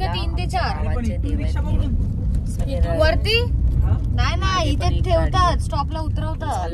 3 ते 4 वरती नाही ना, इथे ठेवतात, स्टॉपला उतरवतात.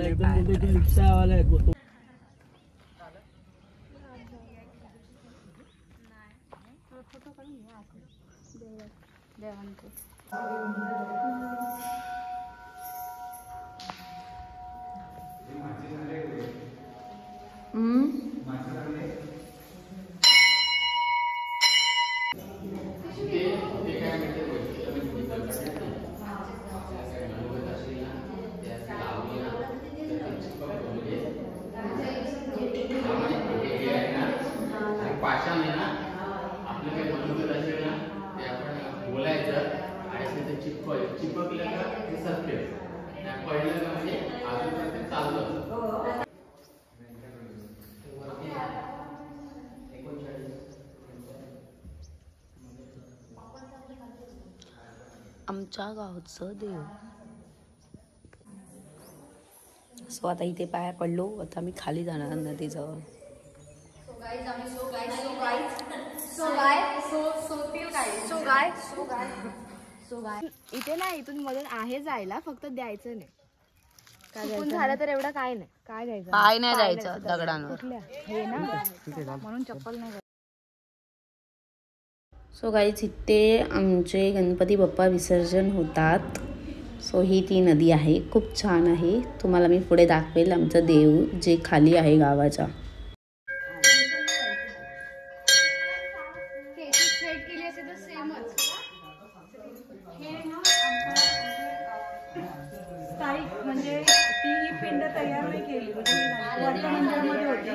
आमच्या गावचं देव. सो आता इथे पाया पडलो, आता मी खाली जाणार नदीजवळ. इथे ना इथून मधून आहे जायला, फक्त द्यायचं नाही. चुकून झालं तर एवढं काय नाही. काय द्यायचं? पाय नाही जायचं दगडांवर. हे ना म्हणून चप्पल नाही. सो गाईज इथे आमचे गणपती बाप्पा विसर्जन होतात. सो ही ती नदी आहे, खूप छान आहे. तुम्हाला मी पुढे दाखवेल आमचं देव जे खाली आहे गावाच्या. म्हणजे ती ही पिंड तयार नाही केली, म्हणजे मंदिरामध्ये होती,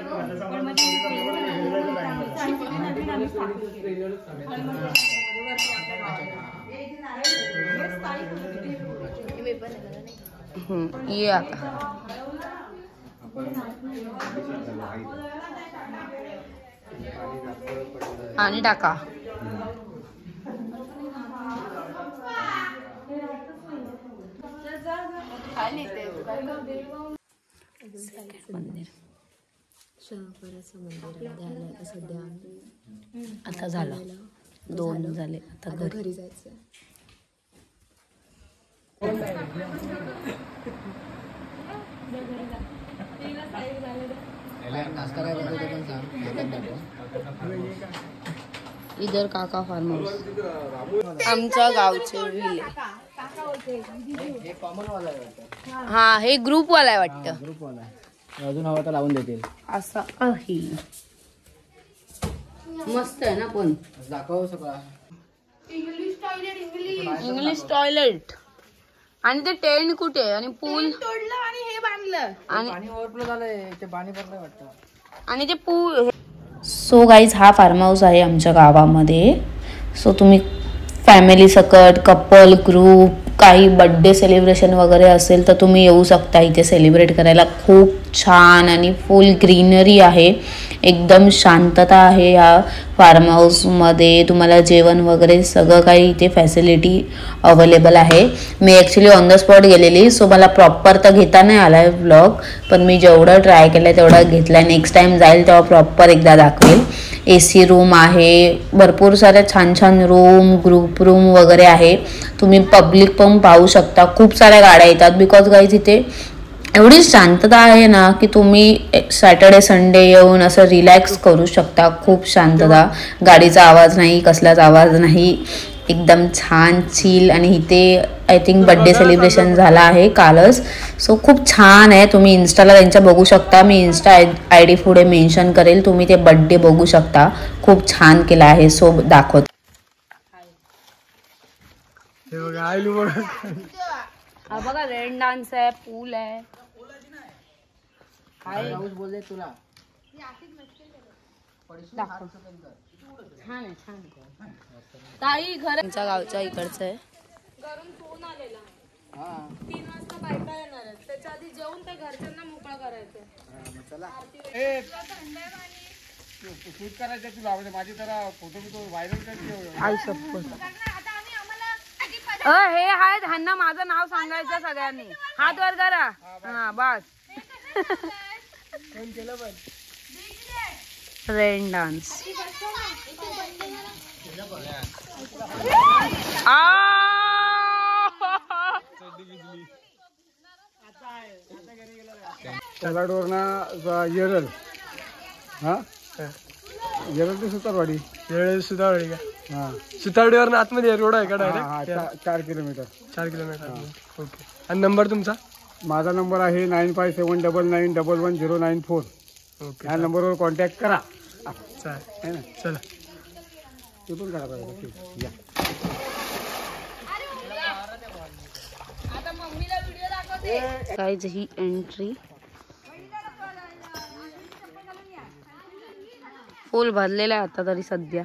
पण ये आता पाणी टाका. मंदिर सध्या आता झालं, 2 झाले. आता घरी जायचं. इधर काका फार्म हाऊस, आमच्या गावचे विले. हा, हे ग्रुप वाला आहे वाटतं. ग्रुप वाला अजून हवा तर लावून देतील असं आहे. मस्त आहे ना, पण दाखव सगळं. English toilet. आणि ते टेंट कुठे आहे? आणि पूल तोडलं आणि हे बांधलं, आणि पाणी ओव्हरफ्लो झालंय, ते पाणी भरलंय वाटतं. आणि ते पूल. सो गाईज हा फार्म हाऊस आहे आमच्या गावामध्ये. सो तुम्ही फॅमिली सकट, कपल, ग्रुप, काही बर्थडे सेलिब्रेशन वगैरे असेल तर तुम्ही येऊ शकता इथे सेलिब्रेट करायला. खूप छान आणि फुल ग्रीनरी आहे, एकदम शांतता आहे या फार्म हाऊसमध्ये. तुम्हाला जेवण वगैरे सगळं काही इथे फॅसिलिटी अवेलेबल आहे. मी ॲक्च्युली ऑन द स्पॉट गेलेली, सो मला प्रॉपर तर घेता नाही आला आहे व्लॉग, पण मी जेवढं ट्राय केलं आहे तेवढं घेतलं आहे. नेक्स्ट टाईम जाईल तेव्हा प्रॉपर एकदा दाखवेल. AC रूम आहे, भरपूर साऱ्या छान छान रूम, ग्रुप रूम वगैरे आहे. तुम्ही पब्लिक पण पाहू शकता, खूप साऱ्या गाड्या येतात. बिकॉज गाईज इथे एवढी शांतता आहे ना की तुम्ही सॅटर्डे संडे येऊन असं रिलॅक्स करू शकता. खूप शांतता, गाडीचा आवाज नाही, कसलाच आवाज नाही, एकदम छान चिल. आणि इथे आय थिंक बड्डे सेलिब्रेशन झाला आहे कालच. सो खूप छान आहे. तुम्ही इन्स्टाला त्यांच्या बघू शकता, मी इन्स्टा ID पुढे मेन्शन करेल, तुम्ही ते बड्डे बघू शकता. खूप छान केला आहे. सो दाखवत हा बघा, रेन डान्स आहे, पूल आहे. बोलले तुला छान आहे, छान आहे. ताई घर आमच्या गावच्या इकडचं आहे. घरून फोन आलेला 3 वाजता बायका येणार आहेत, त्याच्या आधी जेवून त्या घरच्यांना मोकळा करायचं. चला शूट करायचं तुला, माझी जरा फोटो व्हायरल करते. आई शपथ. हे आहेत, ह्यांना माझं नाव सांगायचं सगळ्यांनी. हात वर करा. हा बस. Rain dance. कोलाडवरना येरल हा येरल ते सुतारवाडी. येरळ सुतारवाडी का? हा सुतारवाडीवर आतमध्ये रोड आहे का डायरेक्ट? 4 किलोमीटर. 4 किलोमीटर. ओके. आणि नंबर तुमचा? माझा नंबर आहे 957999111094. ओके. या नंबरवर कॉन्टॅक्ट करा. चालेल. है ना? चला. ते पण करा पाहिजे. या गाईज ही एंट्री फुल भरलेला आहे आता तरी सध्या.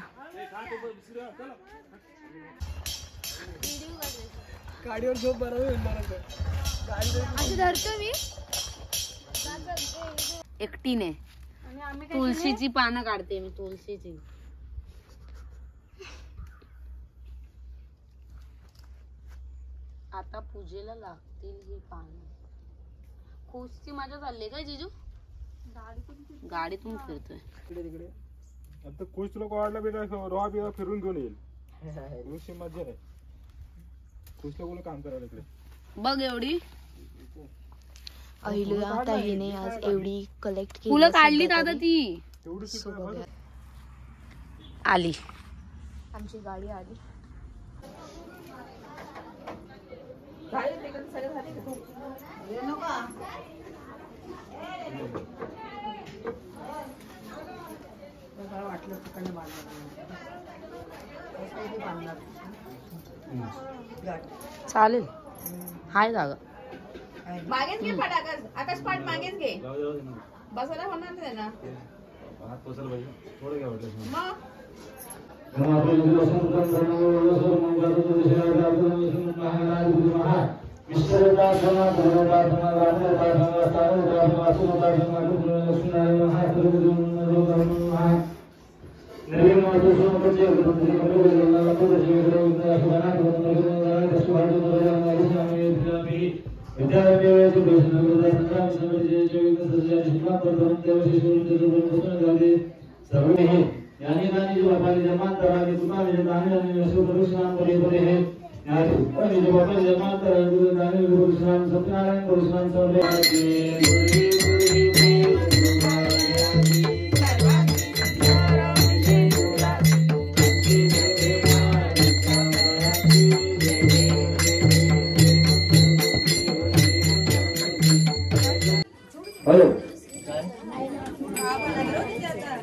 गाडीवर झोप बरोबर धरतो मी एकटीने. तुळशीची पानं काढते मी. तुळशीची आता पूजेला लागतील ही पानं. खुशची माझ्या चालले काय जिजू? गाडीतून फिरतोय तिकडे. आता खुश लोक वाढला बेटा रोहा बिहा फिरून घेऊन येईल. खुशी मजा आहे. खुश लोक काम करायला इकडे बघ. एवढी अहिल्या ताईने आज एवढी कलेक्ट केली. फुलं काढली दादा ती. आली आमची गाडी आली. चालेल. हाय जागा. मागेच घे पाठ आकाश पाठ मागेच घे. बसायला होणार नाही ना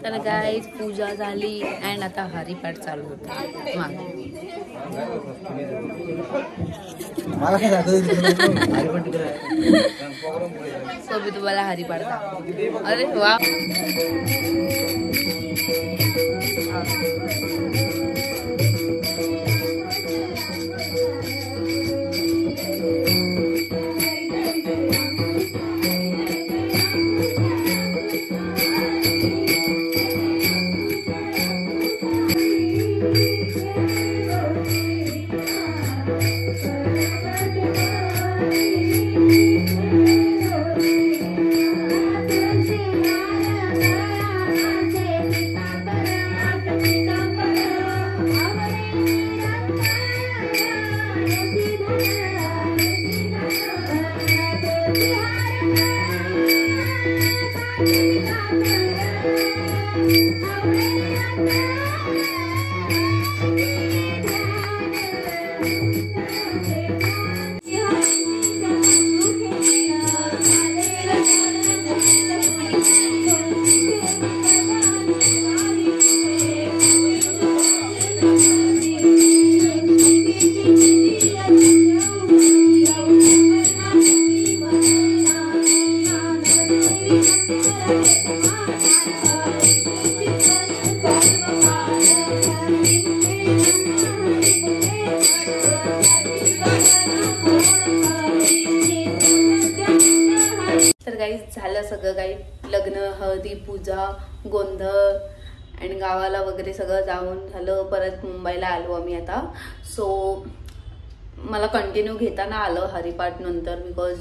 तर गाईज पूजा झाली अँड आता हरिपाठ चालू होता. सो मी तुम्हाला हरिपाठ दाखवते. अरे वा. तर गाईज झालं सगळं काही. लग्न, हळदी, पूजा, गोंधळ आणि गावाला वगैरे सगळं जाऊन झालं. परत मुंबईला आलो आम्ही आता. सो मला कंटिन्यू घेताना आलं हरिपाठ नंतर, बिकॉज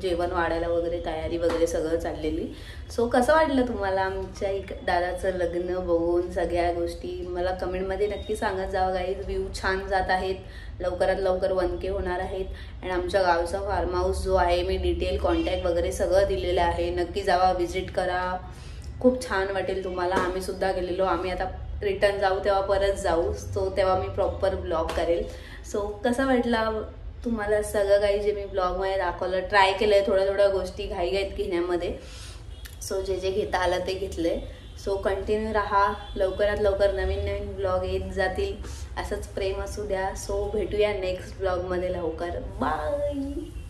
जेवण वाढायला वगैरे तयारी वगैरे सगळं चाललेली. सो कसं वाटलं तुम्हाला आमच्या दादाचं लग्न बघून सगळ्या गोष्टी मला कमेंटमध्ये नक्की सांगत जावा गाईज. व्ह्यू छान जात आहेत, लवकरात लवकर 1K होणार आहेत. आणि आमच्या गावचा फार्म हाऊस जो आहे मी डिटेल कॉन्टॅक्ट वगैरे सगळं दिलेलं आहे, नक्की जावा, व्हिजिट करा, खूप छान वाटेल तुम्हाला. आम्ही सुद्धा गेलेलो, आम्ही आता रिटर्न जाऊ तेव्हा परत जाऊ, सो तेव्हा मी प्रॉपर ब्लॉग करेल. सो कसा वाटला तुम्हाला सगळं काही जे मी ब्लॉगमध्ये दाखवलं, ट्राय केलं आहे थोड्या गोष्टी घाईघाईत घेण्यामध्ये. सो जे घेता आलं ते घेतलंय. सो कंटिन्यू राहा, लवकरात लवकर नवीन ब्लॉग येत जातील, असंच प्रेम असू द्या. सो भेटूया नेक्स्ट ब्लॉगमध्ये लवकर. बाय.